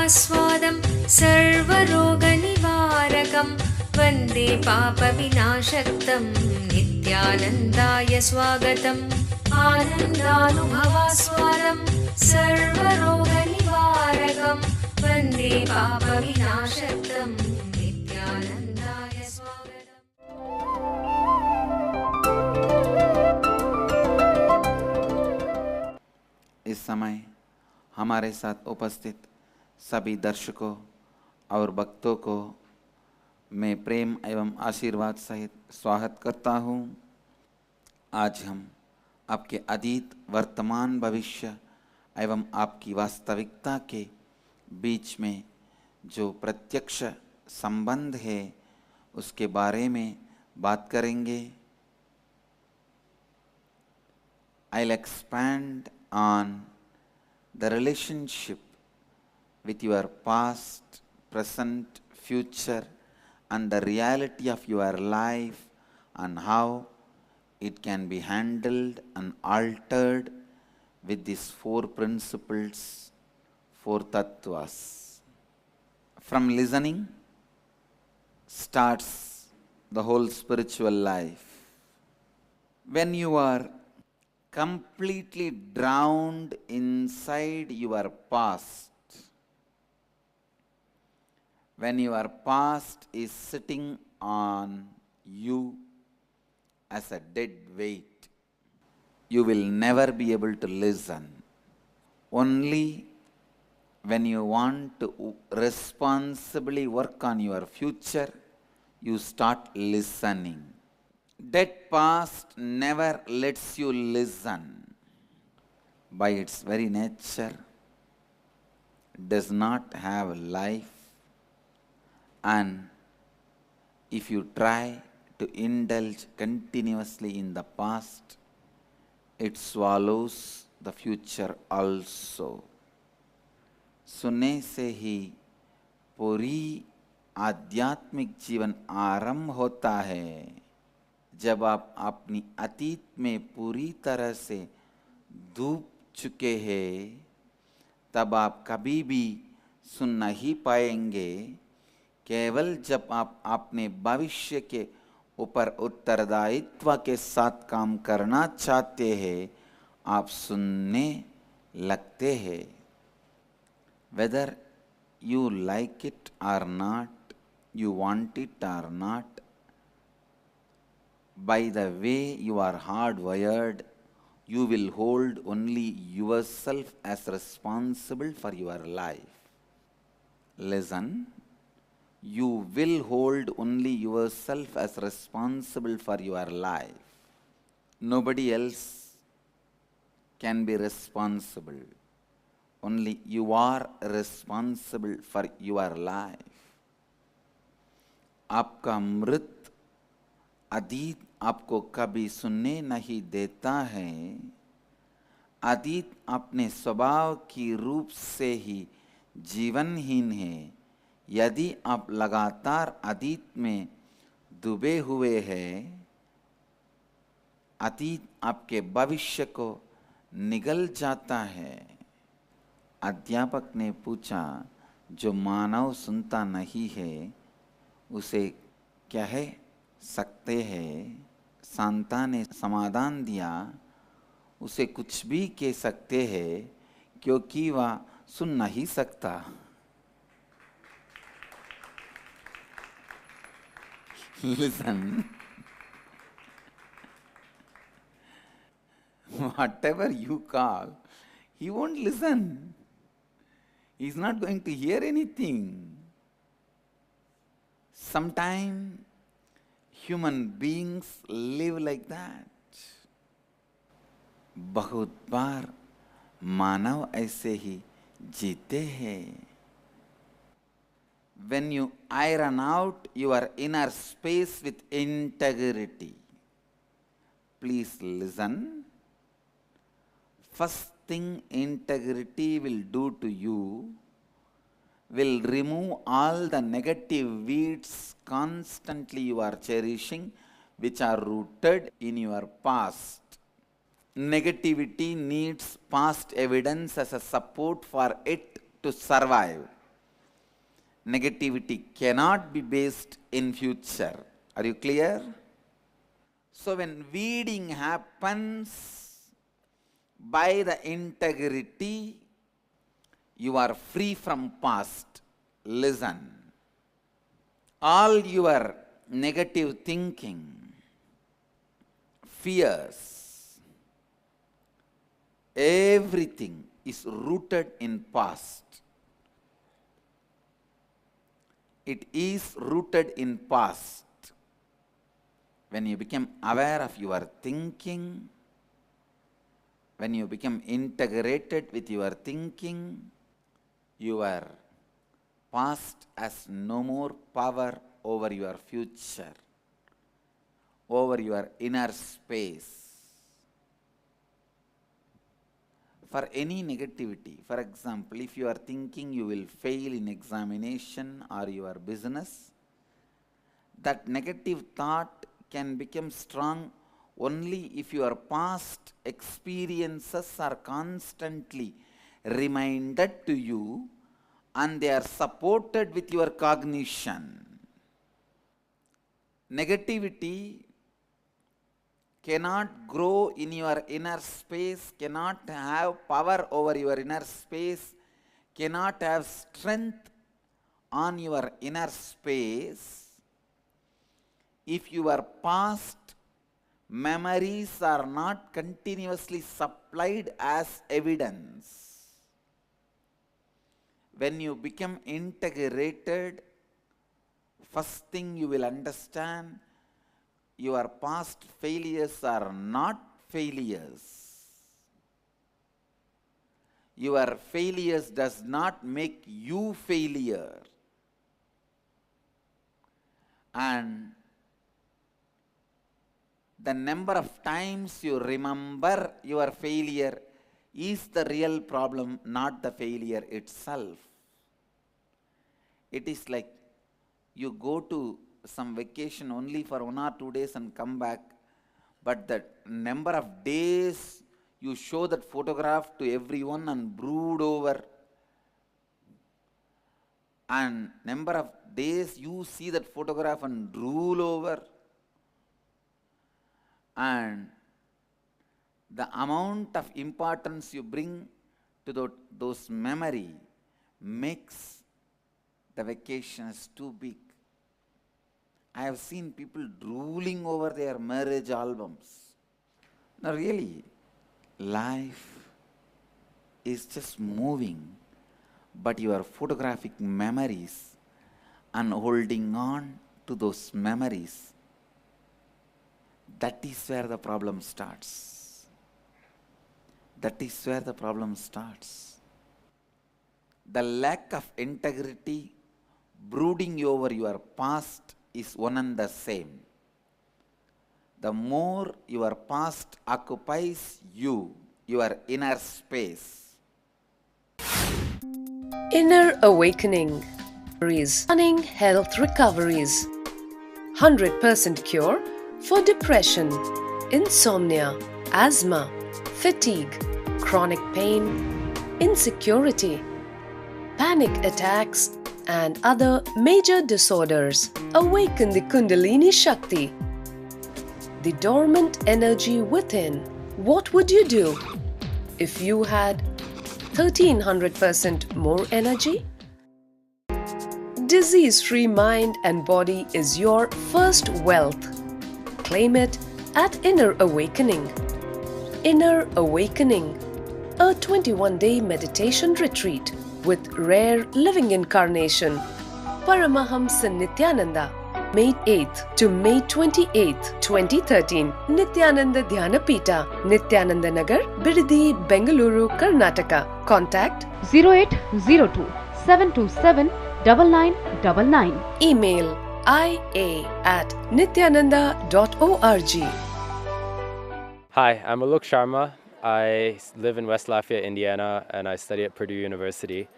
भवास्वादं सर्वरोगनिवारकं वन्दे पापविनाशक्तं नित्यानन्दाय स्वागतम् आनन्दानुभवास्वादं सर्वरोगनिवारकं वन्दे पापविनाशक्तं नित्यानन्दाय स्वागतम्। इस समय हमारे साथ उपस्थित सभी दर्शकों और भक्तों को मैं प्रेम एवं आशीर्वाद सहित स्वागत करता हूँ। आज हम आपके अतीत, वर्तमान, भविष्य एवं आपकी वास्तविकता के बीच में जो प्रत्यक्ष संबंध है उसके बारे में बात करेंगे। I'll expand on the relationship with your past, present, future and the reality of your life and how it can be handled and altered with these four principles, four tattvas. From listening starts the whole spiritual life. When you are completely drowned inside your past, when your past is sitting on you as a dead weight, you will never be able to listen. Only when you want to responsibly work on your future, you start listening. Dead past never lets you listen. By its very nature, does not have life, and if you try to indulge continuously in the past, it swallows the future also. सुनने से ही पूरी आध्यात्मिक जीवन आरंभ होता है। जब आप अपनी अतीत में पूरी तरह से डूब चुके हैं, तब आप कभी भी सुन नहीं पाएंगे। केवल जब आप अपने भविष्य के ऊपर उत्तरदायित्व के साथ काम करना चाहते हैं, आप सुनने लगते हैं। Whether you like it or not, you want it or not, by the way you are hardwired, you will hold only yourself as responsible for your life. Listen, you will hold only yourself as responsible for your life. Nobody else can be responsible. Only you are responsible for your life. आपका मृत अतीत आपको कभी सुनने नहीं देता है। अतीत अपने स्वभाव की रूप से ही जीवनहीन है। यदि आप लगातार अतीत में डूबे हुए हैं, अतीत आपके भविष्य को निगल जाता है। अध्यापक ने पूछा, जो मानव सुनता नहीं है उसे कह सकते हैं? सांता ने समाधान दिया, उसे कुछ भी कह सकते हैं क्योंकि वह सुन नहीं सकता। Listen, whatever you call, he won't listen. He is not going to hear anything. Sometimes human beings live like that. बहुत बार मानव ऐसे ही जीते हैं। When you iron out your inner space with integrity, please listen. First thing integrity will do to you will remove all the negative weeds constantly you are cherishing, which are rooted in your past. Negativity needs past evidence as a support for it to survive. negativity cannot be based in future. Are you clear? So when weeding happens by the integrity, you are free from past. Listen. All your negative thinking, fears, everything is rooted in past. It is rooted in past. When you become aware of your thinking, when you become integrated with your thinking, your past has no more power over your future, over your inner space. For any negativity, for example, if you are thinking you will fail in examination or your business, that negative thought can become strong only if your past experiences are constantly reminded to you and they are supported with your cognition. Negativity cannot grow in your inner space, cannot have power over your inner space, cannot have strength on your inner space if your past memories are not continuously supplied as evidence. When you become integrated, first thing you will understand, your past failures are not failures. Your failures does not make you failure. And the number of times you remember your failure is the real problem, not the failure itself. It is like you go to some vacation only for 1 or 2 days and come back, but the number of days you show that photograph to everyone and brood over, and number of days you see that photograph and drool over, and the amount of importance you bring to those memory makes the vacations too big. I have seen people drooling over their marriage albums. Now really, life is just moving, but your photographic memories and holding on to those memories, that is where the problem starts. That is where the problem starts. The lack of integrity, brooding over your past, is one and the same. The more your past occupies you, your inner space. Inner Awakening. Stunning health recoveries. 100% cure for depression, insomnia, asthma, fatigue, chronic pain, insecurity, panic attacks, and other major disorders. Awaken the Kundalini Shakti, the dormant energy within. What would you do if you had 1300% more energy? Disease-free mind and body is your first wealth. Claim it at Inner Awakening. Inner Awakening, a 21-day meditation retreat with rare living incarnation, Paramahamsa Nityananda, May 8th to May 28th, 2013, Nityananda Dhyanapita, Nityananda Nagar, Bidadi, Bengaluru, Karnataka. Contact 0802 727 9999. Email ia@nityananda.org. Hi, I'm Alok Sharma. I live in West Lafayette, Indiana, and I study at Purdue University.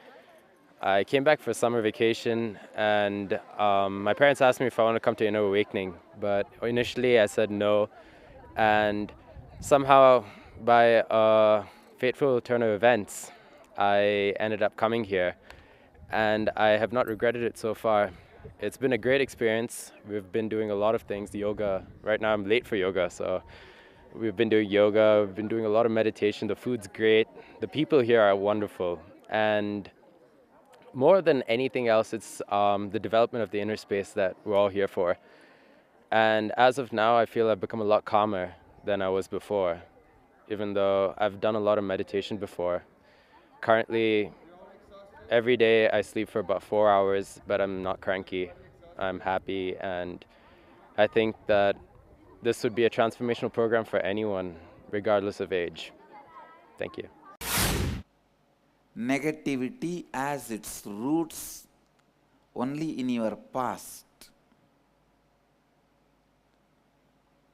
I came back for summer vacation, and my parents asked me if I want to come to Inner Awakening, but initially I said no, and somehow by a fateful turn of events, I ended up coming here. and I have not regretted it so far. It's been a great experience. We've been doing a lot of things. Yoga. Right now I'm late for yoga, so we've been doing yoga. We've been doing a lot of meditation. The food's great. The people here are wonderful. And more than anything else, it's the development of the inner space that we're all here for. And as of now, I feel I've become a lot calmer than I was before, even though I've done a lot of meditation before. Currently, every day I sleep for about 4 hours, but I'm not cranky. I'm happy, and I think that this would be a transformational program for anyone, regardless of age. Thank you. Negativity has its roots only in your past.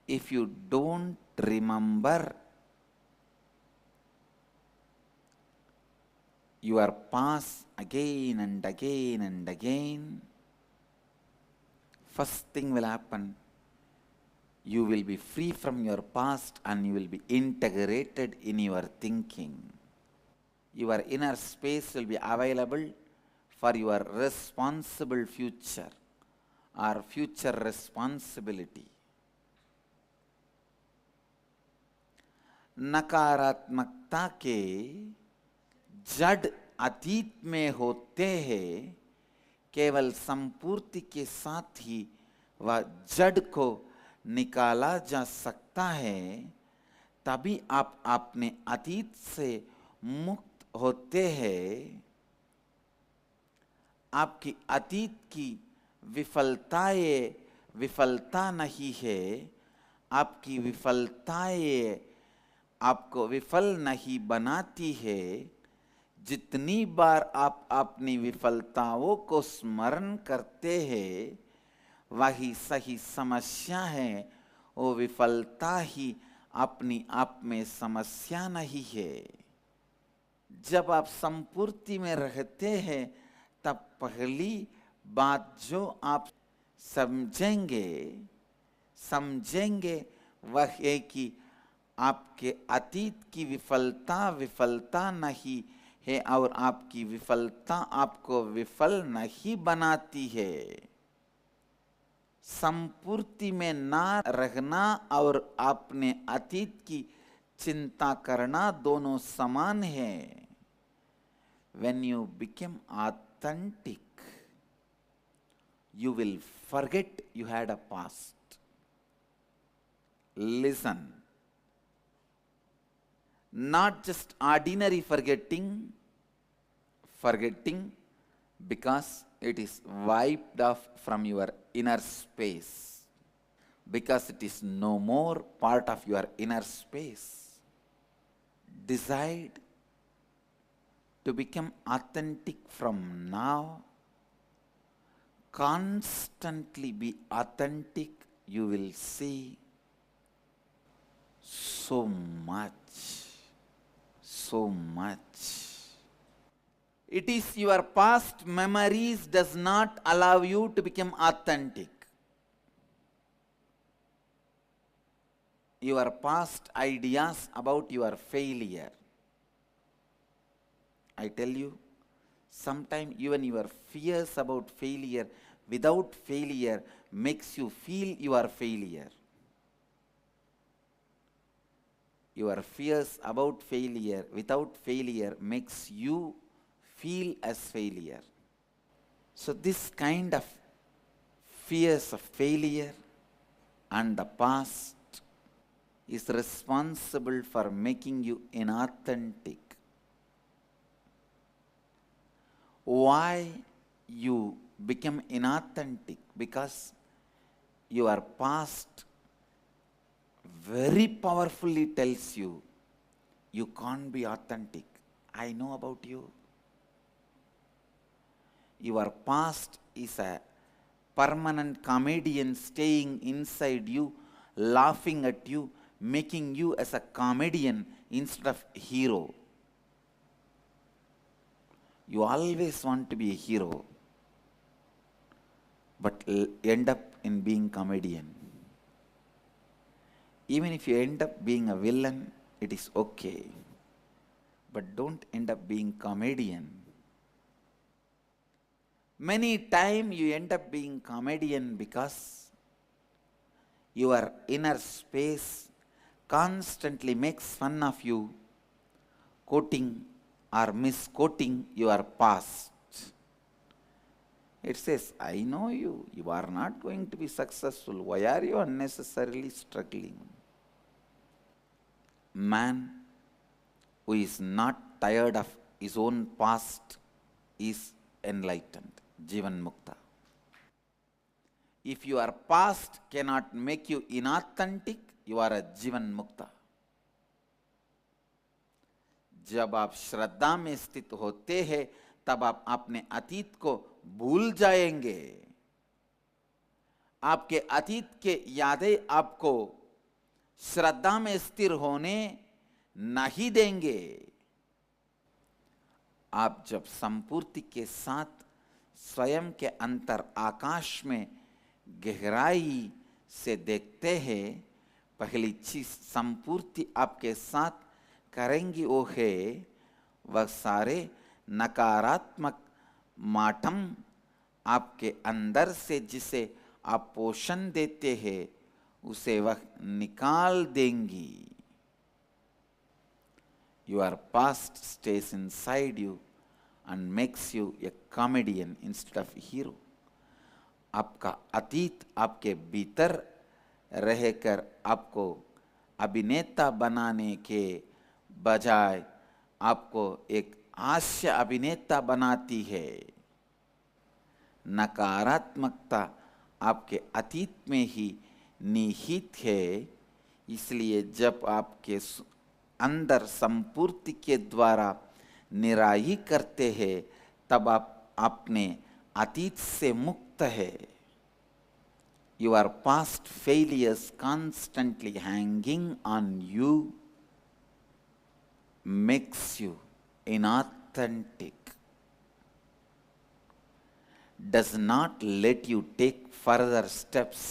If you don't remember your past again and again and again, first thing will happen. You will be free from your past and you will be integrated in your thinking. Your inner space will be available for your responsible future or future responsibility. नकारात्मकता के जड़ अतीत में होते हैं, केवल संपूर्ति के साथ ही वह जड़ को निकाला जा सकता है। तभी आप अपने अतीत से मुक्त होते हैं। आपकी अतीत की विफलताएं विफलता नहीं है, आपकी विफलताएं आपको विफल नहीं बनाती है। जितनी बार आप अपनी विफलताओं को स्मरण करते हैं, वही सही समस्या है। वो विफलता ही अपनी आप में समस्या नहीं है। जब आप संपूर्ति में रहते हैं, तब पहली बात जो आप समझेंगे वह है कि आपके अतीत की विफलता नहीं है और आपकी विफलता आपको विफल नहीं बनाती है। संपूर्ति में ना रहना और अपने अतीत की चिंता करना दोनों समान है। When you become authentic, you will forget you had a past. Listen. Not just ordinary forgetting because it is wiped off from your inner space, because it is no more part of your inner space. Decide to become authentic from now. Constantly be authentic. You will see so much. It is your past memories does not allow you to become authentic. Your past ideas about your failure. I tell you, sometimes even your fears about failure without failure makes you feel you are failure. Your fears about failure without failure makes you feel as failure. So this kind of fears of failure and the past is responsible for making you inauthentic. Why you become inauthentic? Because your past very powerfully tells you, you can't be authentic. I know about you. Your past is a permanent comedian staying inside you, laughing at you, making you as a comedian instead of hero. You always want to be a hero, but end up in being comedian. Even if you end up being a villain, it is okay. But don't end up being comedian. Many times you end up being comedian because your inner space constantly makes fun of you, quoting or misquoting your past. It says, I know you, you are not going to be successful. Why are you unnecessarily struggling? Man who is not tired of his own past is enlightened, Jivan Mukta. If your past cannot make you inauthentic, you are a Jivan Mukta. जब आप श्रद्धा में स्थित होते हैं तब आप अपने अतीत को भूल जाएंगे। आपके अतीत के यादें आपको श्रद्धा में स्थिर होने नहीं देंगे। आप जब संपूर्ति के साथ स्वयं के अंतर आकाश में गहराई से देखते हैं, पहली चीज संपूर्ति आपके साथ करेंगी वो है वह सारे नकारात्मक माठम आपके अंदर से जिसे आप पोषण देते हैं उसे वह निकाल देंगी। Your past stays inside you and makes you a comedian instead of a hero. आपका अतीत आपके भीतर रहकर आपको अभिनेता बनाने के बजाय आपको एक हास्य अभिनेता बनाती है। नकारात्मकता आपके अतीत में ही निहित है, इसलिए जब आपके अंदर संपूर्ति के द्वारा निराई करते हैं तब आप अपने अतीत से मुक्त है। Your past failures constantly hanging on you makes you inauthentic, does not let you take further steps.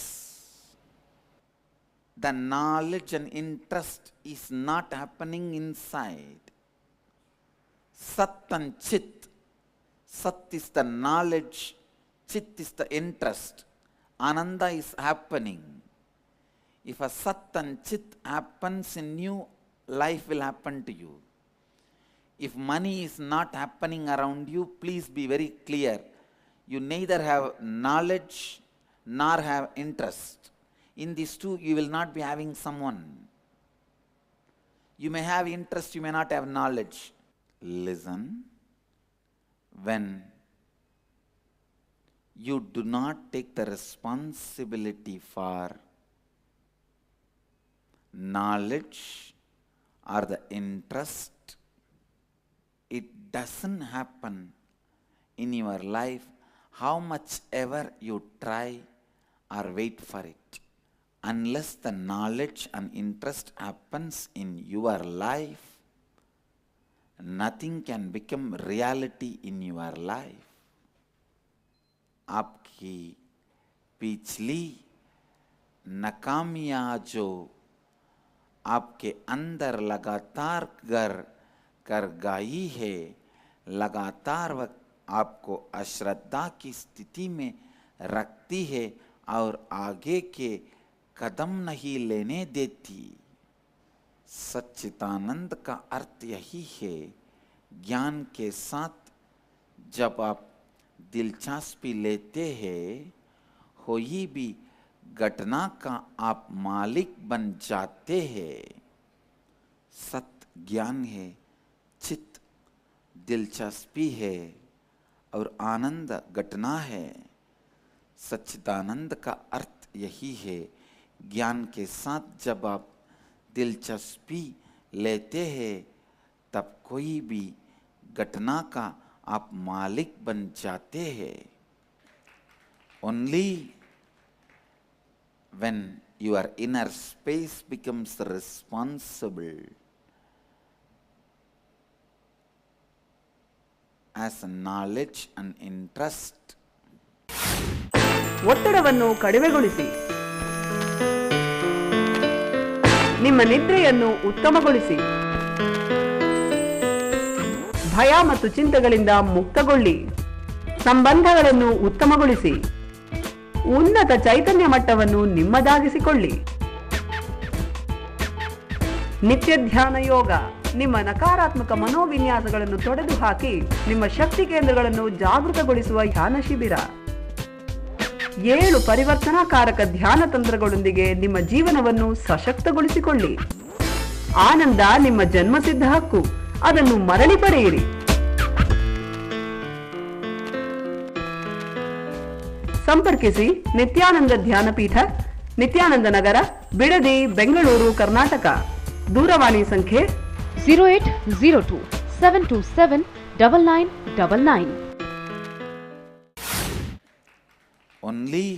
The knowledge and interest is not happening inside. Sat and Chit. Sat is the knowledge, Chit is the interest. Ananda is happening. If a Sat and Chit happens in you, life will happen to you. If money is not happening around you, please be very clear. You neither have knowledge nor have interest. In these two, you will not be having someone. You may have interest, you may not have knowledge. Listen. When you do not take the responsibility for knowledge or the interest, it doesn't happen in your life how much ever you try or wait for it. Unless the knowledge and interest happens in your life, nothing can become reality in your life. आपकी पिछली नाकामियां जो आपके अंदर लगातार कर गई है, लगातार वह आपको अश्रद्धा की स्थिति में रखती है और आगे के कदम नहीं लेने देती। सच्चिदानंद का अर्थ यही है। ज्ञान के साथ जब आप दिलचस्पी लेते हैं, कोई भी घटना का आप मालिक बन जाते हैं। सत्य ज्ञान है, चित्त दिलचस्पी है और आनंद घटना है। सच्चिदानंद का अर्थ यही है। ज्ञान के साथ जब आप दिलचस्पी लेते हैं तब कोई भी घटना का आप मालिक बन जाते हैं। Only when your inner space becomes responsible as knowledge and interest. ಒತ್ತಡವನ್ನು ಕಡಿಮೆಗೊಳಿಸಿ, ನಿಮ್ಮ ನಿದ್ರೆಯನ್ನು ಉತ್ತಮಗೊಳಿಸಿ, ಭಯ ಮತ್ತು ಚಿಂತೆಗಳಿಂದ ಮುಕ್ತಗೊಳ್ಳಿ. ಸಂಬಂಧಗಳನ್ನು ಉತ್ತಮಗೊಳಿಸಿ. ಉನ್ನತ ಚೈತನ್ಯ ಮಟ್ಟವನ್ನು ನಿಮ್ಮದಾಗಿಸಿಕೊಳ್ಳಿ. ನಿತ್ಯ ಧ್ಯಾನ ಯೋಗ ನಿಮ್ಮ ನಕಾರಾತ್ಮಕ ಮನೋವಿನ್ಯಾಸಗಳನ್ನು ತೊಡೆದು ಹಾಕಿ ನಿಮ್ಮ ಶಕ್ತಿ ಕೇಂದ್ರಗಳನ್ನು ಜಾಗೃತಗೊಳಿಸುವ ಧ್ಯಾನ ಶಿಬಿರ. 7 ಪರಿವರ್ತನಾಕಾರಕ ಧ್ಯಾನ ತಂತ್ರಗಳೊಂದಿಗೆ ನಿಮ್ಮ ಜೀವನವನ್ನು ಸಶಕ್ತಗೊಳಿಸಿಕೊಳ್ಳಿ. ಆನಂದ ನಿಮ್ಮ ಜನ್ಮಸಿದ್ಧ ಹಕ್ಕು, ಅದನ್ನು ಮರಳಿ ಪಡೆಯಿರಿ. ಸಂಪರ್ಕಿಸಿ ನಿತ್ಯಾನಂದ ಧ್ಯಾನಪೀಠ, ನಿತ್ಯಾನಂದ ನಗರ, ಬಿಡದಿ, ಬೆಂಗಳೂರು, ಕರ್ನಾಟಕ. ದೂರವಾಣಿ ಸಂಖ್ಯೆ 0802 727 9999. Only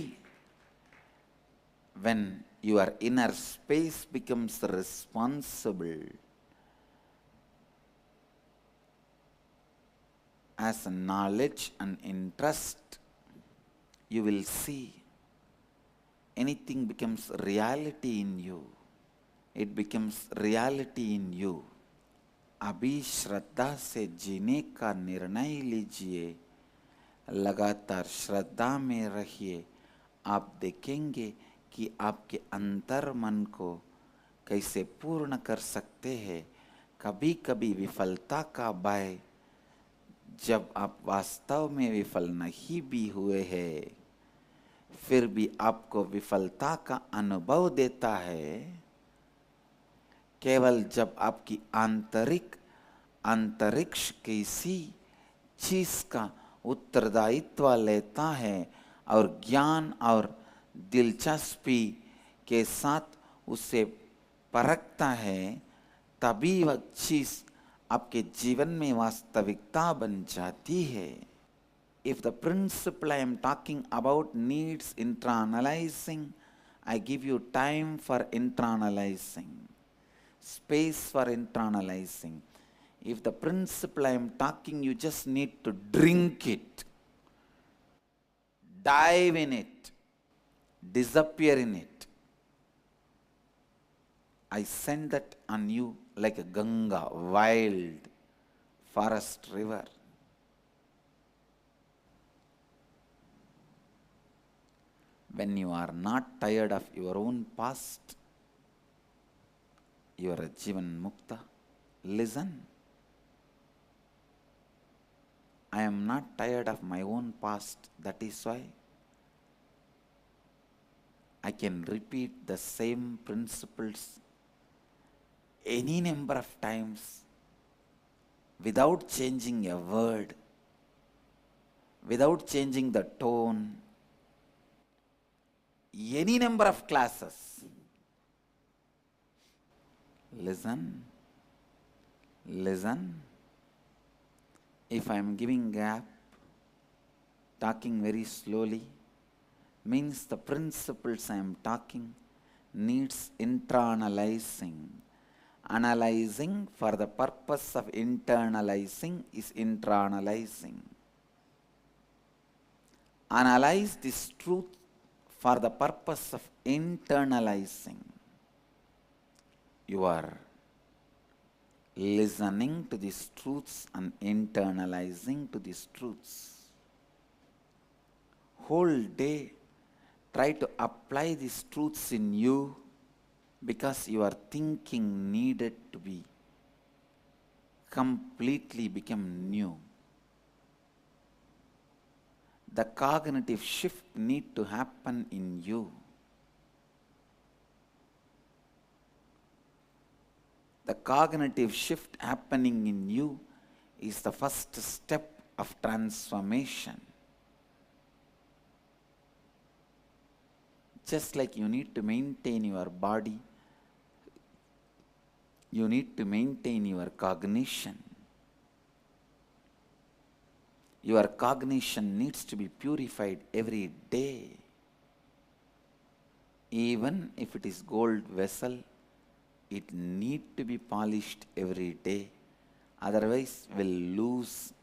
when your inner space becomes responsible as a knowledge and interest, you will see anything becomes reality in you. It becomes reality in you. अभी श्रद्धा से जीने का निर्णय लीजिए, लगातार श्रद्धा में रहिए. आप देखेंगे कि आपके अंतर मन को कैसे पूर्ण कर सकते हैं. कभी कभी विफलता का भय, जब आप वास्तव में विफल नहीं भी हुए हैं, फिर भी आपको विफलता का अनुभव देता है. केवल जब आपकी अंतरिक्ष किसी चीज का उत्तरदायित्व लेता है और ज्ञान और दिलचस्पी के साथ उसे परखता है, तभी वह चीज आपके जीवन में वास्तविकता बन जाती है. If the principle I am talking about needs internalizing, I give you time for internalizing, space for internalizing. If the principle I am talking, you just need to drink it, dive in it, disappear in it. I send that on you like a Ganga, wild forest river. When you are not tired of your own past, you are a Jivan Mukta. Listen. I am not tired of my own past. That is why I can repeat the same principles any number of times without changing a word, without changing the tone. Any number of classes. Listen. Listen. If I am giving gap, talking very slowly, means the principles I am talking needs internalizing. Analyzing for the purpose of internalizing is internalizing. Analyze this truth for the purpose of internalizing. You are listening to these truths and internalizing to these truths. Whole day try to apply these truths in you, because your thinking needed to be completely become new. The cognitive shift need to happen in you. The cognitive shift happening in you is the first step of transformation. Just like you need to maintain your body, you need to maintain your cognition. Your cognition needs to be purified every day. Even if it is gold vessel, it need to be polished every day. Otherwise, will lose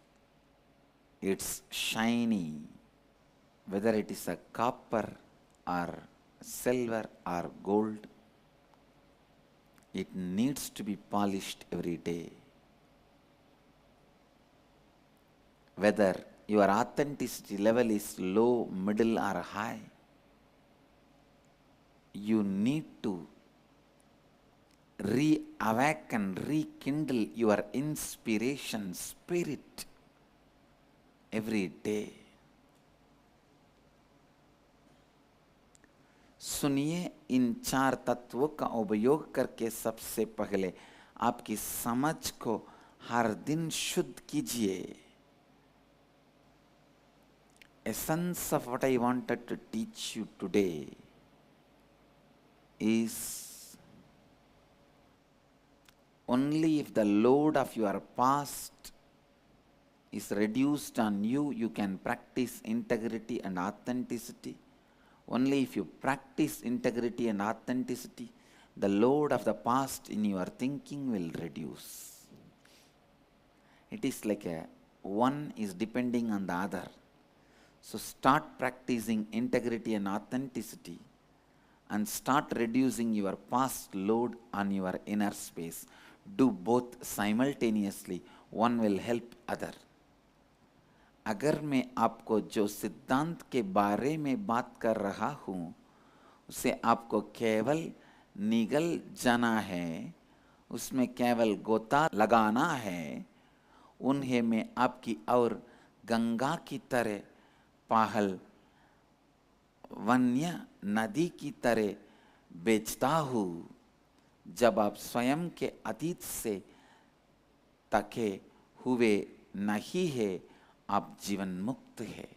its shiny, whether it is a copper or silver or gold. It needs to be polished every day. Whether your authenticity level is low, middle, or high, you need to reawaken, rekindle your inspiration spirit every day. सुनिए, इन 4 तत्वों का उपयोग करके सबसे पहले आपकी समझ को हर दिन शुद्ध कीजिए. Essence of what I wanted to teach you today is only if the load of your past is reduced on you, you can practice integrity and authenticity. Only if you practice integrity and authenticity, the load of the past in your thinking will reduce. It is like one is depending on the other. So start practicing integrity and authenticity and start reducing your past load on your inner space. Do both simultaneously. One will help other. अगर मैं आपको जो सिद्धांत के बारे में बात कर रहा हूँ उसे आपको केवल निगल जाना है, उसमें केवल गोता लगाना है, उन्हें मैं आपकी और गंगा की तरह, पाहल वन्य नदी की तरह बेचता हूँ. जब आप स्वयं के अतीत से तके हुए नहीं है, आप जीवन मुक्त है.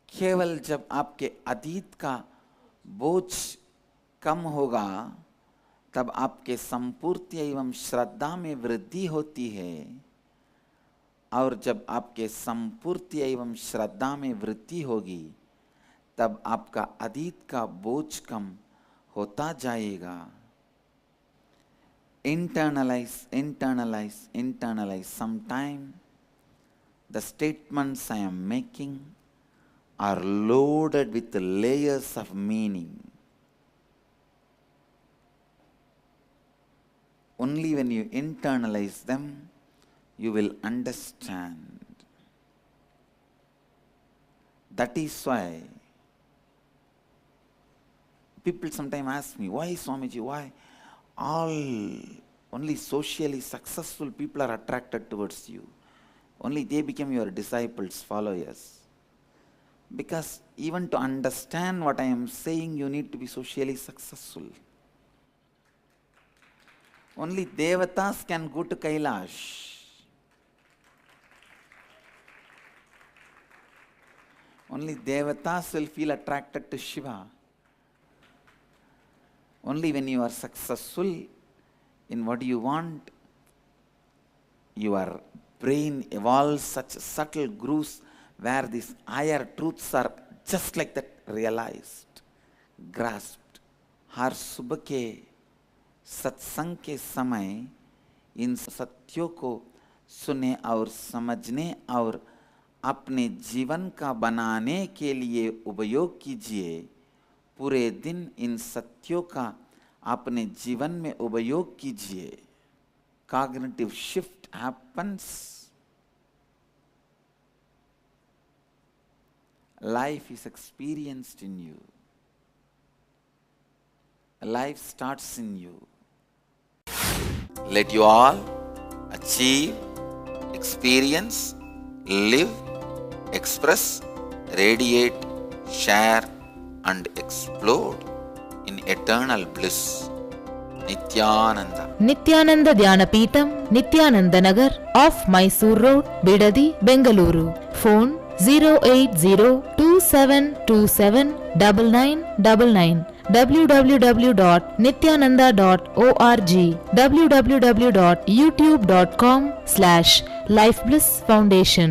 केवल जब आपके अतीत का बोझ कम होगा तब आपके संपूर्ति एवं श्रद्धा में वृद्धि होती है, और जब आपके संपूर्ति एवं श्रद्धा में वृद्धि होगी तब आपका अतीत का बोझ कम होता जाएगा. Internalize, internalize, internalize. Sometime the statements I am making are loaded with layers of meaning. Only when you internalize them, you will understand. That is why people sometimes ask me, why Swamiji, why only socially successful people are attracted towards you? Only they become your disciples, followers. Because even to understand what I am saying, you need to be socially successful. Only Devatas can go to Kailash. Only Devatas will feel attracted to Shiva. Only when you are successful in what you want, your brain evolves such subtle grooves where these higher truths are just like that realized, grasped. हर सुबह के सत्संग के समय इन सत्यों को सुने और समझने और अपने जीवन का बनाने के लिए उपयोग कीजिए. पूरे दिन इन सत्यों का अपने जीवन में उपयोग कीजिए. Cognitive shift happens. Life is experienced in you. Life starts in you. Let you all achieve, experience, live, express, radiate, share, and explode in eternal bliss. Nityananda. Nityananda Dhyanapitham, Nityananda Nagar, off Mysore Road, Bidadi, Bengaluru. Phone 08027279999. www.nityananda.org. www.youtube.com/Life Bliss Foundation.